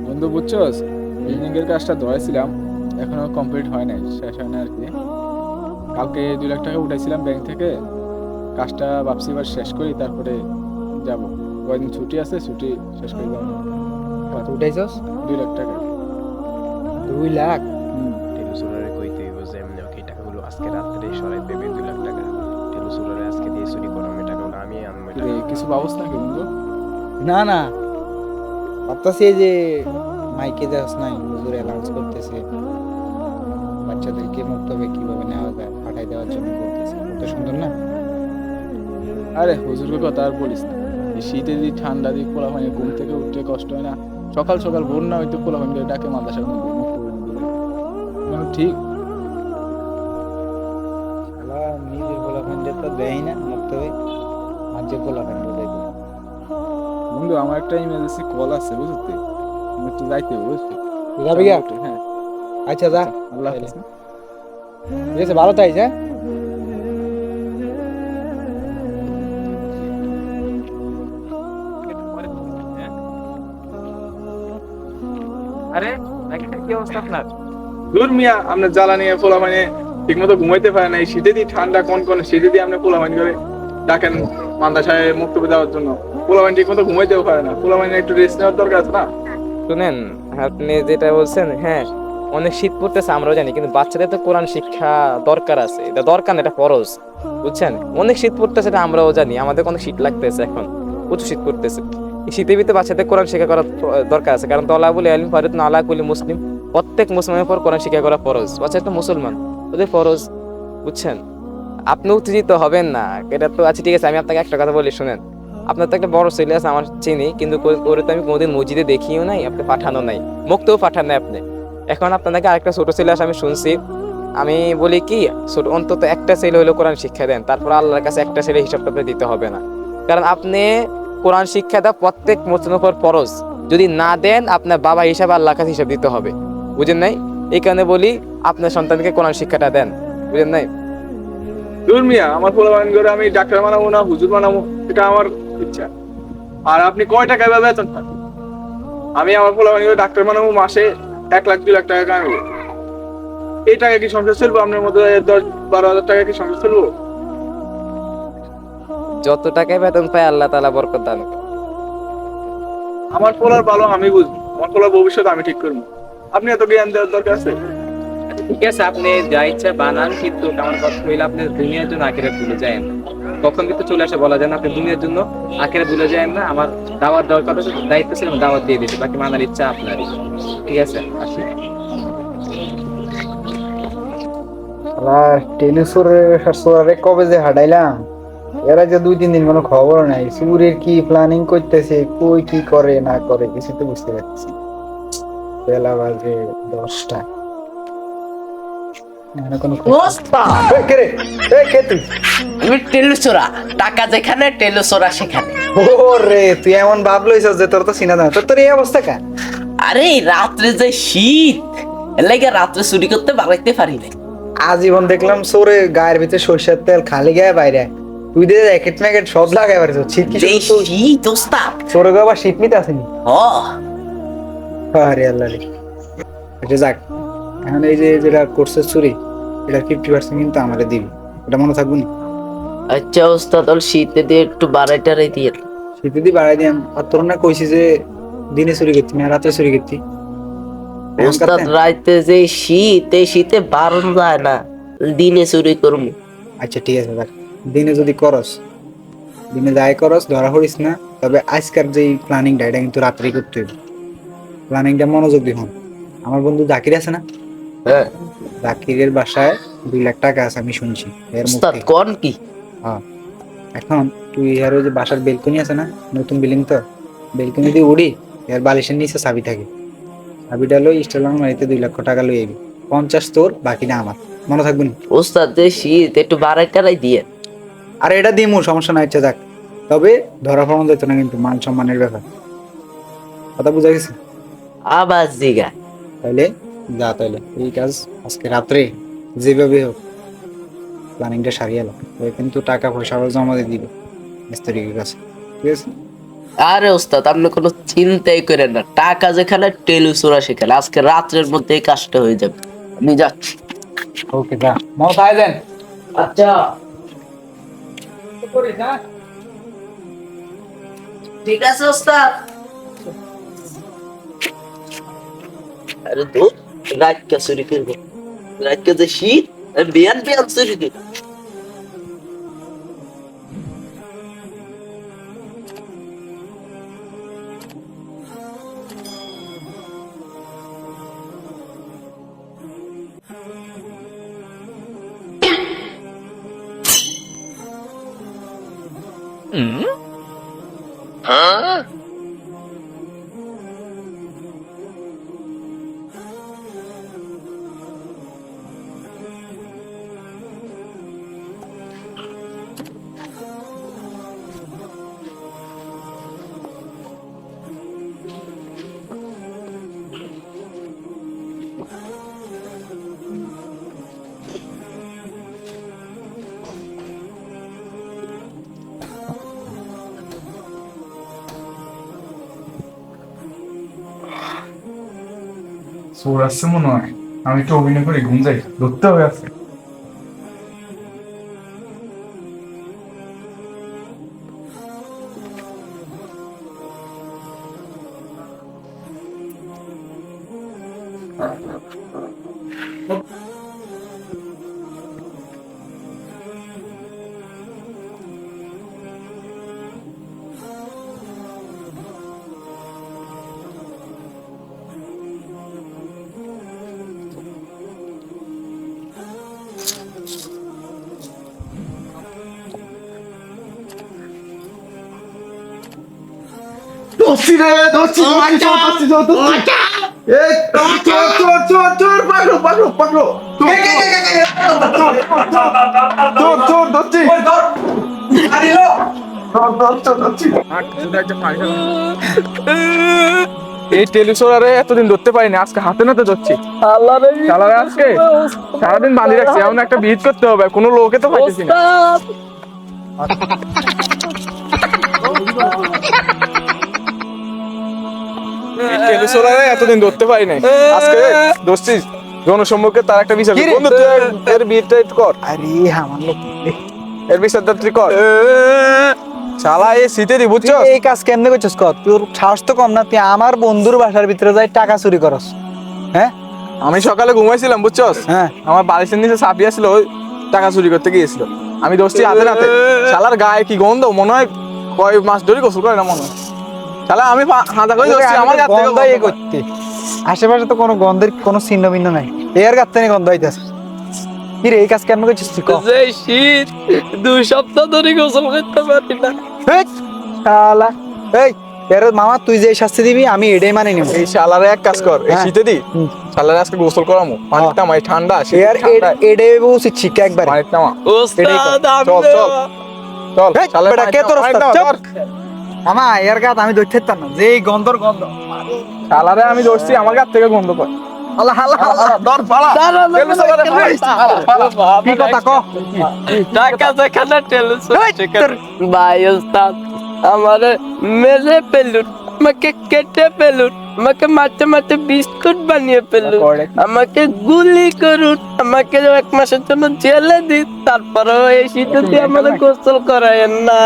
বন্ধু বুঝছস, বিল্ডিং এর কাজটা ধরেছিলাম, এখনো কমপ্লিট হয় নাই, শেষ হয় না আর কি। কালকে 2 লাখ টাকা উঠাইছিলাম ব্যাংক থেকে। কাজটা ভাবছি এবার শেষ করি, তারপরে যাব। কয়েকদিন ছুটি আছে, ছুটি শেষ করে যাবো। কত উঠাইছস? 2 লাখ টাকা। 2 লাখ? হুম। টেলুসুরারে কইতে হইব যে এমনি ওকে এই টাকাগুলো আজকে রাত্রে সরাই দেবে 2 লাখ টাকা। টেলুসুরারে আজকে দিয়ে চুরি করাম, এই টাকাগুলো আমি আনবো এই রে, টাকাগুলো। কিছু পাবস নাকি বন্ধু? না না, ভাবতাছি এই যে মাইকে যাস নাই, হুজুর অ্যালাউন্স করতেছে বাচ্চাদেরকে মুক্তভাবে কিভাবে নেওয়া যায় পাঠাই দেওয়ার জন্য বলতেছে, কত সুন্দর না? আরে হুজুরের কথা আর বলিস না। এই শীতে যদি ঠান্ডা দিয়ে পোলা হয়, ঘুম থেকে উঠতে কষ্ট হয় না? সকাল সকাল ভোর না হইতে পোলা হয় ডাকে মাদ্রাসার মধ্যে মুখ করে দিলে ঠিক। শালা নিজের পোলাপানদের তো দেয় না মুক্তভাবে, মাঝে পোলাপান দেয়। বন্ধু, আমার একটা ইমার্জেন্সি কল আছে বুঝতে, আমি একটু যাইতে হবে বুঝলি। যাবি আমি গা? একটু- হ্যাঁ। আচ্ছা যা। আচ্ছা, আল্লাহ তাইলে হাফেজ। ঠিক আছে, ভালো থাইস, হ্যাঁ? আরে নাকি কি অবস্থা আপনার? দূর মিয়া, আপনার জ্বালা নিয়ে পোলা মানে ঠিক মতো ঘুমাইতে পারে না। এই শীতে দিয়ে ঠান্ডা কোন কোন শীতে দিয়ে আপনি পোলা করে ডাকেন মাদ্রাসায় মুক্তবে দেওয়ার জন্য। পোলা ঠিক মতো ঘুমাইতেও পারে না। পোলা একটু রেস্ট নেওয়ার দরকার আছে না? শুনেন, আপনি যেটা বলছেন, হ্যাঁ, অনেক শীত পড়তেছে আমরাও জানি, কিন্তু বাচ্চাদের তো কোরআন শিক্ষা দরকার আছে। এটা দরকার না, এটা ফরজ। বুঝছেন? অনেক শীত পড়তেছে, এটা আমরাও জানি, আমাদের অনেক শীত লাগতেছে এখন, প্রচুর শীত পড়তেছে। এই শীতের ভিতরে বাচ্চাদের কোরআন শিক্ষা করা দরকার আছে, কারণ তলা বলে আলিম ফারিদ না আলা কুলি মুসলিম, প্রত্যেক মুসলমানের পর কোরআন শিক্ষা করা ফরজ। বাচ্চা একটা মুসলমান, ওদের ফরজ। বুঝছেন? আপনি উত্তেজিত হবেন না, এটা তো আছে, ঠিক আছে। আমি আপনাকে একটা কথা বলি, শুনেন। আপনার তো একটা বড় ছেলে আছে, আমার চিনি, কিন্তু ওরে তো আমি কোনোদিন মসজিদে দেখিও নাই, আপনি পাঠানো নাই, মুক্তও পাঠান নাই আপনি। এখন আপনাকে আরেকটা ছোট ছেলে আছে আমি শুনছি। আমি বলি কি, ছোট অন্তত একটা ছেলে হইলো কোরআন শিক্ষা দেন, তারপর আল্লাহর কাছে একটা ছেলে হিসাবটা আপনার দিতে হবে না। কারণ আপনি কোরআন শিক্ষা দেওয়া প্রত্যেক মুসলিমের উপর ফরজ। যদি না দেন, আপনার বাবা হিসাবে আল্লাহর কাছে হিসাব দিতে হবে। বুঝেন নাই? এই কারণে বলি, আপনার সন্তানকে কোরআন শিক্ষাটা দেন। বুঝেন নাই? দূর মিয়া, আমার পোলা করে আমি ডাক্তার বানাবো না হুজুর বানাবো, এটা আমার ইচ্ছা। আর আপনি কয় টাকা বেতন পান? আমি আমার পোলা করে ডাক্তার বানাবো, মাসে 1 লাখ 2 লাখ টাকা কামাবো। এই টাকা কি সংসার চলবো? আপনার মধ্যে 10-12 হাজার টাকা কি সংসার চলবো? যত টাকায় বেতন পায় আল্লাহ তাআলা বরকত দান করেন। আমার পোলার ভালো আমি বুঝবো, আমার পোলার ভবিষ্যৎ আমি ঠিক করবো। আপনি এত জ্ঞান দেওয়ার দরকার আছে? ঠিক আছে, আপনি যা ইচ্ছা বানান, কিন্তু আমার কথা হইলে আপনি দুনিয়ার জন্য আখিরাত ভুলে যায়েন না। কখন কিন্তু চলে আসে বলা যায় না, আপনি দুনিয়ার জন্য আখিরাত ভুলে যায়েন না। আমার দাওয়াত দেওয়ার কথা ছিল, দায়িত্ব ছিল, আমি দাওয়াত দিয়ে দিচ্ছি, বাকি মানার ইচ্ছা আপনারই। ঠিক আছে, আসি। শালা টেলিসোরে কবে যে হাঁটাইলাম, এরা যে 2-3 দিন কোনো খবর নাই, সুরের কি প্ল্যানিং করতেছে, কই কি করে না করে কিছু তো বুঝতে পারছি না। বেলা বাজে 10টা, এখনো কোনো খোঁজ খবর- ওস্তাদ, এই কে রে? এই কে তুই? আমি টেলুচোরা। টাকা যেখানে টেলুচোরা সেখানে। ও রে, তুই এমন ভাব লইছস যে তোর তো চিনা জানা, তোর এই অবস্থা কা? আরে এই রাত্রে যে শীত, এর লাগে রাত্রে চুরি করতে বাড়াইতে পারি না। আজীবন দেখলাম সোরে গায়ের ভিতরে সরষের তেল খালি গায়ে বাইরে, তুই দে জ্যাকেট ম্যাকেট সব লাগাই পারিস, শীত কি যে শুধু শীত ওস্তাদ। সোরে গো আবার শীত নিতে আসেনি? হ, আরে আল্লাহ রে। এটা যাক, এখন এই যে যেটা করছে চুরি, এটা 50% কিন্তু আমারে দিবি, এটা মনে থাকবো না? আচ্ছা ওস্তাদ, ওর শীতে দিয়ে একটু বাড়াইটারে দিয়ে। শীতে দিয়ে বাড়াই দিয়াম। আর তোর না কইছি যে দিনে চুরি করতি না রাতে চুরি করতি, এখন ওস্তাদ কাটেন? রাইতে যে শীত, এই শীতে বারণ যায় না, দিনে চুরি করবো। আচ্ছা ঠিক আছে দেখ, দিনে যদি করস, দিনে যাই করস ধরা পড়িস না, তবে আজকের যে প্ল্যানিংটা এটা কিন্তু রাত্রেই করতে হবে। প্ল্যানিংটা মনোযোগ দিন। আমার বন্ধু জাকির আছে না, হ্যাঁ জাকিরের বাসায় 2 লাখ টাকা আছে আমি শুনছি এর মুখ ওস্তাদ, থেকে। কোন কি? হ্যাঁ, এখন তুই আর ওই যে বাসার বেলকনি আছে না, নতুন বিল্ডিং তো, বেলকনি দিয়ে উড়ি, এর বালিশের নিচে চাবি থাকে, চাবিটা লই স্টেলার মারিতে 2 লক্ষ টাকা লই আবি। 50 তোর, বাকিটা আমার, মনে থাকবে না? ওস্তাদ যে শীত, একটু বাড়াইটারাই দিয়ে। আর এটা দিমু, সমস্যা নাই, ইচ্ছা যাক, তবে ধরা পড়ানো যেত না কিন্তু, মান সম্মানের ব্যাপার, কথা বুঝা গেছে? আবার জিগা। তাইলে যা, তাইলে এই কাজ আজকে রাত্রে যেভাবে হোক প্ল্যানিংটা সারিয়ে এলো, কিন্তু টাকা পয়সা আবার জমা দিয়ে দিবে মিস্ত্রির কাছে, ঠিক আছে? আরে ওস্তাদ আপনি কোনো চিন্তাই করেন না, টাকা যেখানে টেলু চোরা সেখানে, আজকে রাত্রের মধ্যে এই কাজটা হয়ে যাবে, আমি যাচ্ছি। ওকে যা মত আয় দেন। আচ্ছা ঠিক আছে ওস্তাদ। আরে দূর, রাত কে চুরি করবো, রাত কে যে শীত, বিয়ান বিয়ান চুরি করবো। চোর আসছে মনে হয়, আমি একটু অভিনয় করে ঘুম যাই, ধরতে হবে আছে। ধরছি রে, ধরছি ধরছি চোর, ধরছি চোর, ধরছি। এই চোর চোর চোর চোর, পাকড়ো পাকড়ো পাকড়ো, চোর চোর চোর, ধরছি এই টেলিসোরারে এতদিন ধরতে পারিনি, আজকে হাতে নাতে ধরছি। শালারে আজকে সারাদিন বাঁধি রাখছি, এমন একটা বিহিত করতে হবে, কোনো লোকে তো পাইতেছি না। এই টেলিসোরারে এতদিন ধরতে পারি নাই, আজকে ধরছিস। জনসম্মুখে তার একটা বিচার কর। বন্ধু তুই এর বিয়েটা একটু কর, আরে আমার লোক এর বিচারটা তুই কর। শালা এই শীতে দি বুঝছো, এই কাজ কেমনে করছিস কর? তোর সাহস তো কম না, তুই আমার বন্ধুর বাসার ভিতরে যাই টাকা চুরি করস। হ্যাঁ আমি সকালে ঘুমাইছিলাম বুঝছস, হ্যাঁ আমার বালিশের নিচে চাপিয়ে ছিল, ওই টাকা চুরি করতে গিয়েছিল। আমি দোষটি হাতে নাতে, শালার গায়ে কি গন্ধ, মনে হয় কয় মাস ধরে গোসল করে না মনে হয়। শালা আমি হাঁদা করে দোষটি, আমার গায়ে থেকে গন্ধ এ করতে আশেপাশে তো কোনো গন্ধের কোনো চিহ্ন ভিন্ন নাই, এর গাছ থেকে গন্ধ হইতেছে। কি রে এই কাজ কেমন করছিস তুই? যে শীত 2 সপ্তাহ ধরে গোসল করতে পারি না। শালা এই এর মামা তুই যে শাস্তি দিবি আমি এটাই মানে নিব। এই শালারে এক কাজ কর, এই হ্যাঁ। শীতে দি শালারে আজকে গোসল করামু, পানিটা মাই ঠান্ডা, এর এটাই উচিত শিক্ষা একবার। পানিটা মা ওস্তাদ চল চল চল, শালারে বেটা কে তোর পানিটা ওস্তাদ? ধর। মামা এর গাছ আমি ধরতে পারতাম না, যে এই গন্ধর গন্ধ। শালারে আমি দোষটি, আমার গায়ে থেকে গন্ধ পায়। আল্লাহ আল্লাহ আল্লাহ ধর পালা, টেলিসোরারে পালা। কি কথা ক? টাকা যেখানে টেলু ভাই ওস্তাদ আমারে মেরে পেলুন, আমাকে কেটে পেলুন, আমাকে মারতে মারতে বিস্কুট বানিয়ে পেলুন, আমাকে গুলি করুন, আমাকে 1 মাসের জন্য জেলে দিন, তারপরেও এই শীতে দিয়ে আমাদের গোসল করায়েন না।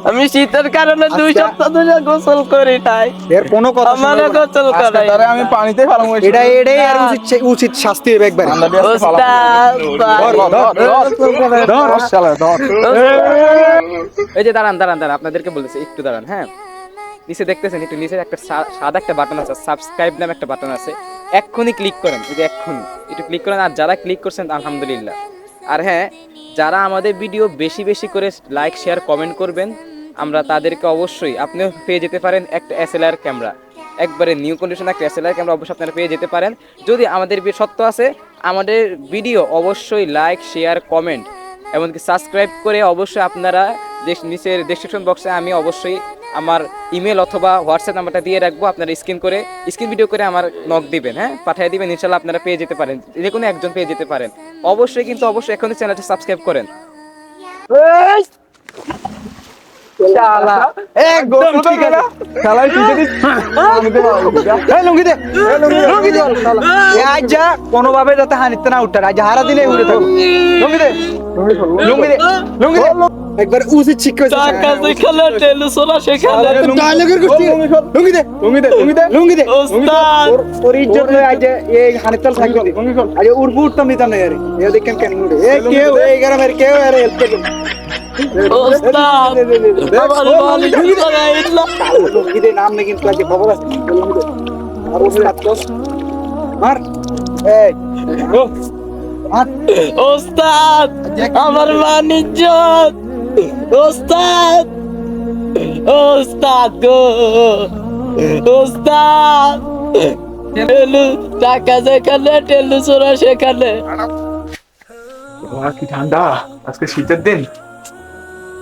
আমি শীতের কারণে 2 সপ্তাহ ধরে গোসল করি নাই, এর কোনো কথা আমারে গোসল আজকে করাই তারে আমি পানিতে ফেলামু। এটাই আর উচিত শাস্তি হবে একবার। ওস্তাদ ধর শালা ধর। এই যে দাঁড়ান দাঁড়ান দাঁড়ান, আপনাদেরকে বলেছি একটু দাঁড়ান। হ্যাঁ, নিচে দেখতেছেন, একটু নিচে একটা সাদা একটা বাটন আছে, সাবস্ক্রাইব নামে একটা বাটন আছে, এক্ষুনি ক্লিক করেন। এই যে এক্ষুনি একটু ক্লিক করেন, আর যারা ক্লিক করছেন আলহামদুলিল্লাহ। আর হ্যাঁ, যারা আমাদের ভিডিও বেশি বেশি করে লাইক শেয়ার কমেন্ট করবেন, আমরা তাদেরকে অবশ্যই আপনিও পেয়ে যেতে পারেন একটা এসএলআর ক্যামেরা, একবারে নিউ কন্ডিশন একটা এসএলআর ক্যামেরা অবশ্যই আপনারা পেয়ে যেতে পারেন। যদি আমাদের সত্য আছে, আমাদের ভিডিও অবশ্যই লাইক শেয়ার কমেন্ট এমনকি সাবস্ক্রাইব করে অবশ্যই আপনারা নিচের ডেসক্রিপশন বক্সে আমি অবশ্যই আমার ইমেল অথবা হোয়াটসঅ্যাপ নাম্বারটা দিয়ে রাখবো, আপনারা স্ক্রিন ভিডিও করে আমার নক দিবেন, হ্যাঁ পাঠিয়ে দিবেন, ইনশাল্লাহ আপনারা পেয়ে যেতে পারেন, যে কোনো একজন পেয়ে যেতে পারেন। অবশ্যই কিন্তু অবশ্যই এখনই চ্যানেলটা সাবস্ক্রাইব করেন। শালা একদম ঠিক আছে শালাই তুই যদি পানিতে পারবি না। এই লুঙ্গি দে লুঙ্গি দে শালা এ আজ যা কোনোভাবে যাতে হানিতে না উঠতে আজ হারা দিনে উড়ে থাকো লুঙ্গি দে লুঙ্গি দে লুঙ্গি দে একবার উচিত শিক্ষা টাকা যেখানে টেলিসোরা সেখানে ডায়লগের গোষ্ঠী লুঙ্গি দে লুঙ্গি দে লুঙ্গি দে ওস্তাদ তোর ইজ্জত লয় আজ এই হানিতাল থাকবে আজ উড়বু উঠতাম নিতাম না আরে এ দেখেন কেন উড়ে এ কেউ এই গ্রামের কেউ আরে হেল্প করবে ওস্তাদ আমার মালিক বানাইলা লুঙ্গি দে নাম নেই কিন্তু আজকে খবর আছে লুঙ্গি দে আর ওস্তাদ দোস মার এই ও মার ওস্তাদ আমার মান ইজ্জত ওস্তাদ ওস্তাদ গো ওস্তাদ টাকা যেখানে টেলিসোরা সেখানে কি ঠান্ডা আজকে শীতের দিন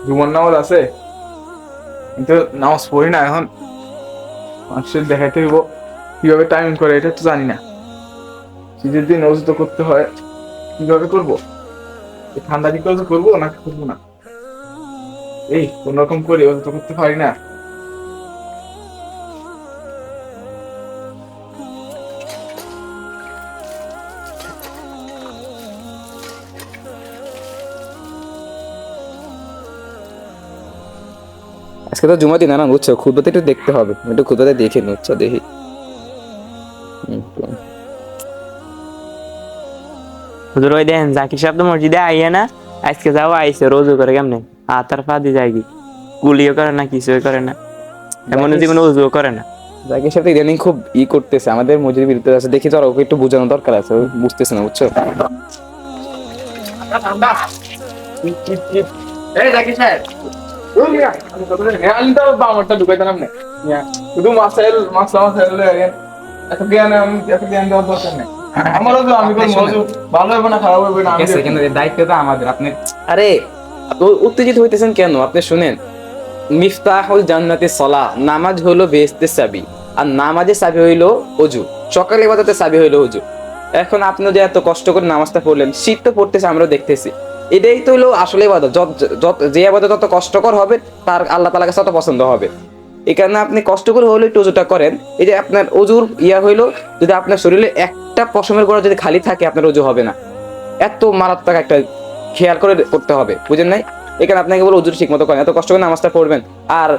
জুমার নামাজ আছে কিন্তু নামাজ পড়ি না এখন মানুষের দেখাইতে হইব কিভাবে টাইম করে এটা তো জানি না শীতের দিন ওষুধ করতে হয় কিভাবে করবো এই ঠান্ডা কি করে করবো না করবো না এই কোন রকম করে ওষুধ করতে পারি না আজকে তো জুমা দিন না বুঝছো, খুদবাতে একটু দেখতে হবে, একটু খুদবাতে দেখে নি, বুঝছো, দেখি। হুজুর ওই দেন জাকির সাহেব তো মসজিদে আইয়া না, আজকে যাও আইসে রোজু করে কেমনে হাতার ফাদি যায় কি গুলিও করে না কিছুই করে না, এমন জীবনে উজুও করে না। জাকির সাথে ইদানিং খুব করতেছে, আমাদের মসজিদের বিরুদ্ধে আছে, দেখি তো আর ওকে একটু বোঝানো দরকার আছে, ও বুঝতেছে না, বুঝছো। এই জাকির সাহেব বামরটা ঢুকাইতে নাম শুধু মাসাইল এত জ্ঞান দেওয়ার দরকার নেই আমারও তো আমি ভালো হবে না খারাপ হবে না দায়িত্ব তো আমাদের। আপনি আরে উত্তেজিত হইতেছেন কেন? আপনি শুনেন, মিফতাহুল জান্নাতি সালাহ, নামাজ হলো বেহেশতের চাবি, আর নামাজের চাবি হইলো ওযু, সকালে ইবাদতের চাবি হইলো ওযু। এখন আপনি যে এত কষ্ট করে নামাজটা পড়লেন, শীত তো পড়তেছে, আমরাও দেখতেছি, এটাই তো হলো আসলে ইবাদত। যে ইবাদত যত কষ্টকর হবে তার আল্লাহ তাআলার কাছে তত পছন্দ হবে। এই কারণে আপনি কষ্ট করে হলে একটু ওযুটা করেন। এই যে আপনার ওযুর হইলো, যদি আপনার শরীরে একটা পশমের গোড়া যদি খালি থাকে আপনার ওযু হবে না, এত মারাত্মক একটা খেয়াল করে করতে হবে, বুঝেন নাই? এখানে আপনাকে বলে ওযুর ঠিক মতো করেন, এত কষ্ট করে নামাজটা পড়বেন। আর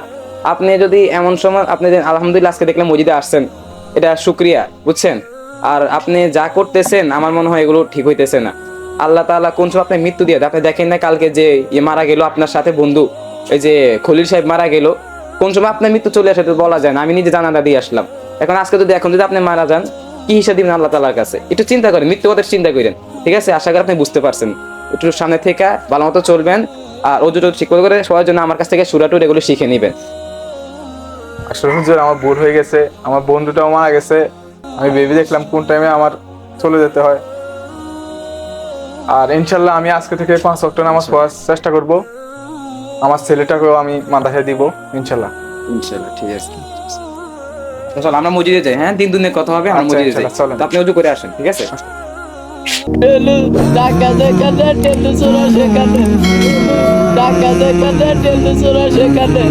আপনি যদি এমন সময় আপনি আলহামদুলিল্লাহ আজকে দেখলাম মসজিদে আসছেন, এটা শুকরিয়া, বুঝছেন। আর আপনি যা করতেছেন আমার মনে হয় এগুলো ঠিক হইতেছে না। আল্লাহ তাআলা কোন সময় আপনি মৃত্যু দিয়ে, আপনি দেখেন না কালকে যে মারা গেল আপনার সাথে বন্ধু, এই যে খলিল সাহেব মারা গেল, কোন সময় আপনার মৃত্যু চলে আসে তো বলা যায় না। আমি নিজে জানাজা দিয়ে আসলাম। এখন আজকে যদি এখন যদি আপনি মারা যান, কি হিসাব দিবেন আল্লাহ তাআলার কাছে? একটু চিন্তা করেন, মৃত্যু কথা চিন্তা করেন, ঠিক আছে? আশা করি আপনি বুঝতে পারছেন। একটু সামনে থেকে ভালো মতো চলবেন, আর ওযুটা ঠিক করে সবার জন্য আমার কাছ থেকে সূরা টুরা এগুলো শিখে নেবেন। আসলে হুজুর আমার ভুল হয়ে গেছে, আমার বন্ধুটাও মারা গেছে, আমি ভেবে দেখলাম কোন টাইমে আমার চলে যেতে হয়। আর ইনশাল্লাহ আমি আজকে থেকে 5 ওয়াক্ত নামাজ পড়ার চেষ্টা করব, আমার ছেলেটাকেও আমি মাদ্রাসায় দিব ইনশাল্লাহ। ইনশাআল্লাহ ঠিক আছে। চল আমরা মসজিদে যাই, হ্যাঁ, দিন দুনের কথা হবে, আমরা আচ্ছা, মসজিদে যাই। ইনশাআল্লাহ, চলেন। তো আপনি ওযু করে আসেন, ঠিক আছে? টাকা যেখানে টেলিসোরা সেখানে, টাকা যেখানে টেলিসোরা সেখানে।